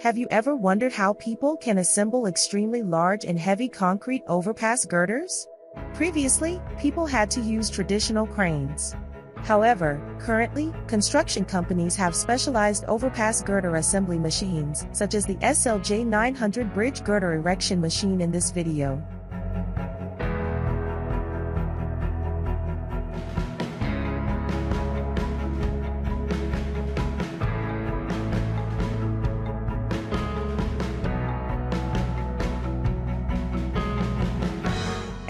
Have you ever wondered how people can assemble extremely large and heavy concrete overpass girders? Previously, people had to use traditional cranes. However, currently, construction companies have specialized overpass girder assembly machines, such as the SLJ 900 bridge girder erection machine in this video.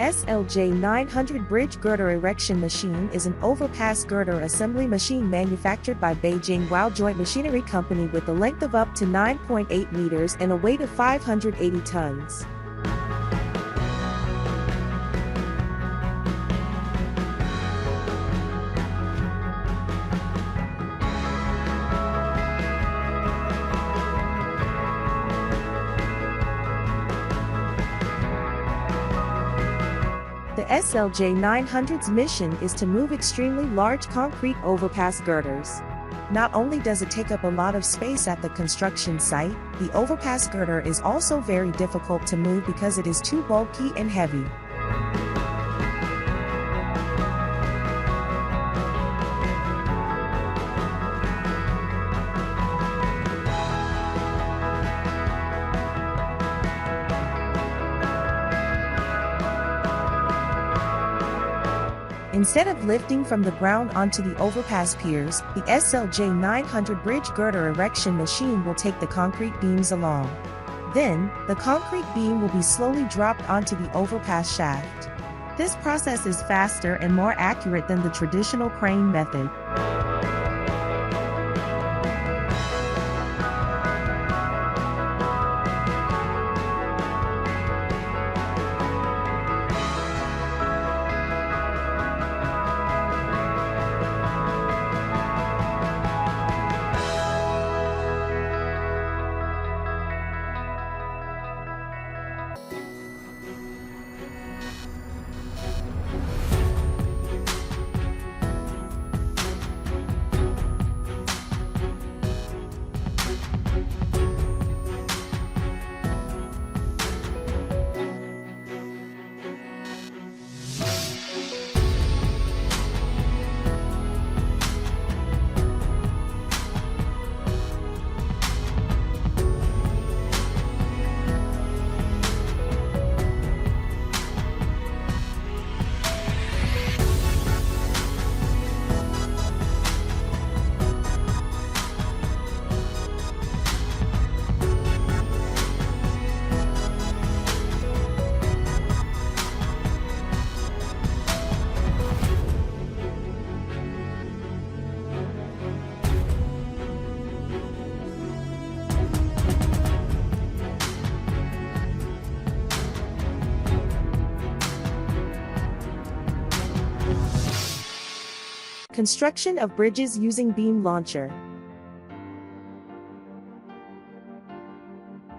SLJ 900 Bridge Girder Erection Machine is an overpass girder assembly machine manufactured by Beijing Wao Joint Machinery Company with a length of up to 9.8 meters and a weight of 580 tons. The SLJ 900's mission is to move extremely large concrete overpass girders. Not only does it take up a lot of space at the construction site, the overpass girder is also very difficult to move because it is too bulky and heavy. Instead of lifting from the ground onto the overpass piers, the SLJ 900 bridge girder erection machine will take the concrete beams along. Then, the concrete beam will be slowly dropped onto the overpass shaft. This process is faster and more accurate than the traditional crane method. Construction of bridges using beam launcher.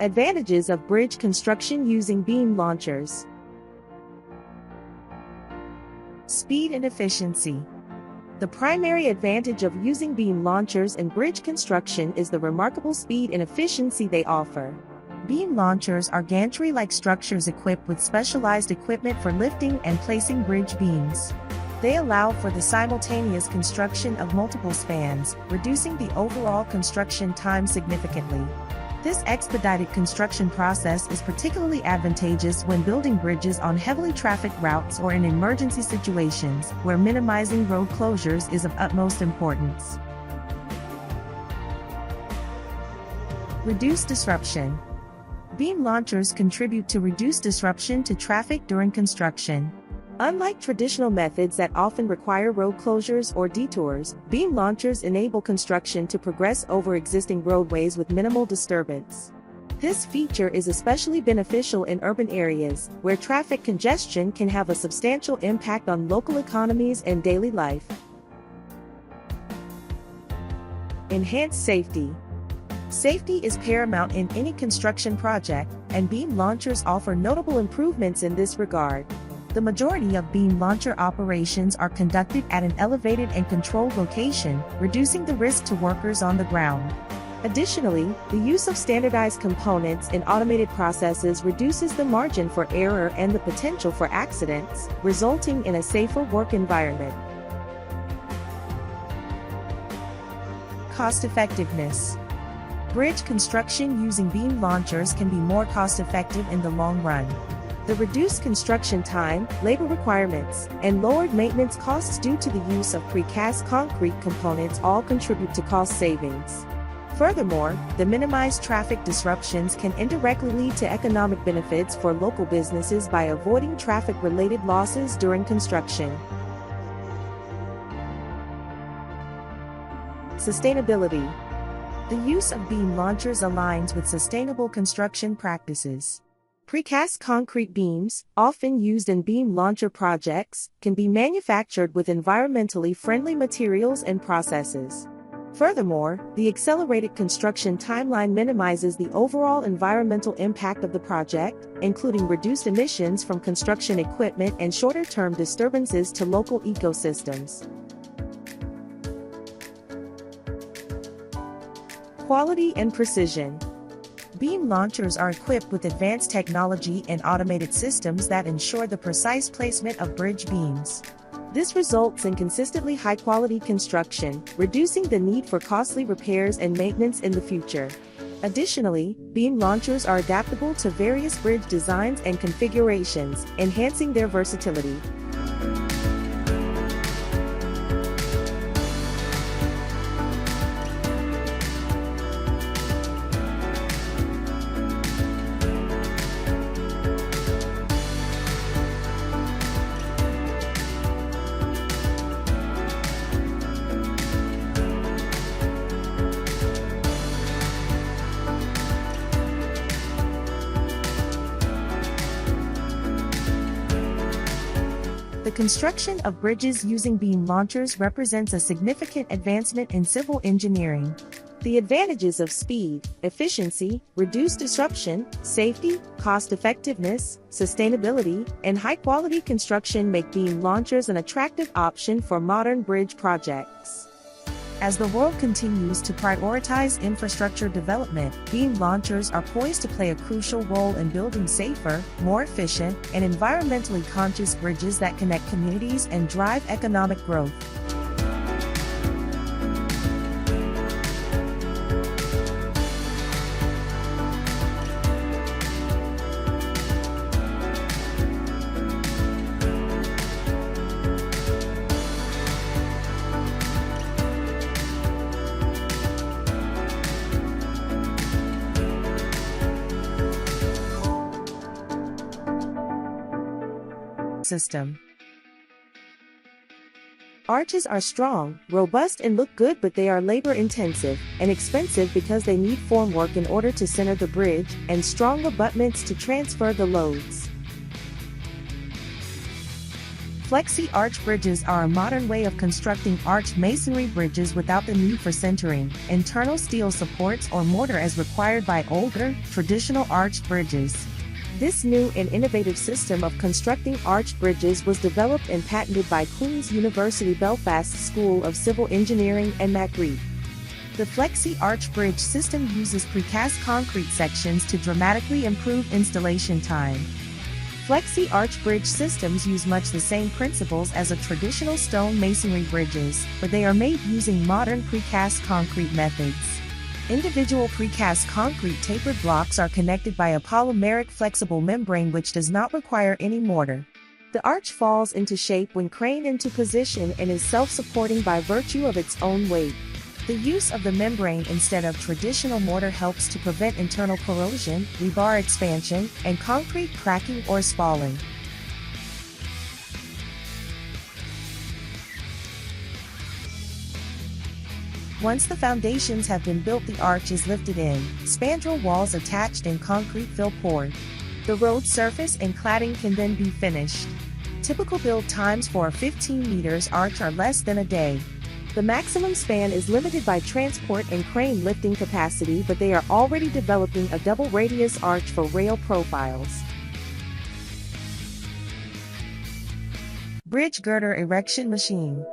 Advantages of bridge construction using beam launchers. Speed and efficiency. The primary advantage of using beam launchers in bridge construction is the remarkable speed and efficiency they offer. Beam launchers are gantry-like structures equipped with specialized equipment for lifting and placing bridge beams. They allow for the simultaneous construction of multiple spans, reducing the overall construction time significantly. This expedited construction process is particularly advantageous when building bridges on heavily trafficked routes or in emergency situations, where minimizing road closures is of utmost importance. Reduce disruption. Beam launchers contribute to reduce disruption to traffic during construction. Unlike traditional methods that often require road closures or detours, beam launchers enable construction to progress over existing roadways with minimal disturbance. This feature is especially beneficial in urban areas, where traffic congestion can have a substantial impact on local economies and daily life. Enhance safety. Safety is paramount in any construction project, and beam launchers offer notable improvements in this regard. The majority of beam launcher operations are conducted at an elevated and controlled location, reducing the risk to workers on the ground. Additionally, the use of standardized components in automated processes reduces the margin for error and the potential for accidents, resulting in a safer work environment. Cost effectiveness. Bridge construction using beam launchers can be more cost-effective in the long run. The reduced construction time, labor requirements, and lowered maintenance costs due to the use of precast concrete components all contribute to cost savings. Furthermore, the minimized traffic disruptions can indirectly lead to economic benefits for local businesses by avoiding traffic-related losses during construction. Sustainability. The use of beam launchers aligns with sustainable construction practices. Precast concrete beams, often used in beam launcher projects, can be manufactured with environmentally friendly materials and processes. Furthermore, the accelerated construction timeline minimizes the overall environmental impact of the project, including reduced emissions from construction equipment and shorter-term disturbances to local ecosystems. Quality and precision. Beam launchers are equipped with advanced technology and automated systems that ensure the precise placement of bridge beams. This results in consistently high-quality construction, reducing the need for costly repairs and maintenance in the future. Additionally, beam launchers are adaptable to various bridge designs and configurations, enhancing their versatility. The construction of bridges using beam launchers represents a significant advancement in civil engineering. The advantages of speed, efficiency, reduced disruption, safety, cost-effectiveness, sustainability, and high-quality construction make beam launchers an attractive option for modern bridge projects. As the world continues to prioritize infrastructure development, beam launchers are poised to play a crucial role in building safer, more efficient, and environmentally conscious bridges that connect communities and drive economic growth. System. Arches are strong, robust, and look good, but they are labor-intensive and expensive because they need formwork in order to center the bridge and strong abutments to transfer the loads. Flexi arch bridges are a modern way of constructing arch masonry bridges without the need for centering, internal steel supports, or mortar as required by older, traditional arched bridges. This new and innovative system of constructing arched bridges was developed and patented by Queen's University Belfast School of Civil Engineering and McReith. The Flexi Arch Bridge system uses precast concrete sections to dramatically improve installation time. Flexi Arch Bridge systems use much the same principles as a traditional stone masonry bridges, but they are made using modern precast concrete methods. Individual precast concrete tapered blocks are connected by a polymeric flexible membrane which does not require any mortar. The arch falls into shape when craned into position and is self-supporting by virtue of its own weight. The use of the membrane instead of traditional mortar helps to prevent internal corrosion, rebar expansion, and concrete cracking or spalling. Once the foundations have been built, the arch is lifted in, spandrel walls attached, and concrete fill poured. The road surface and cladding can then be finished. Typical build times for a 15-meter arch are less than a day. The maximum span is limited by transport and crane lifting capacity, but they are already developing a double radius arch for rail profiles. Bridge girder erection machine.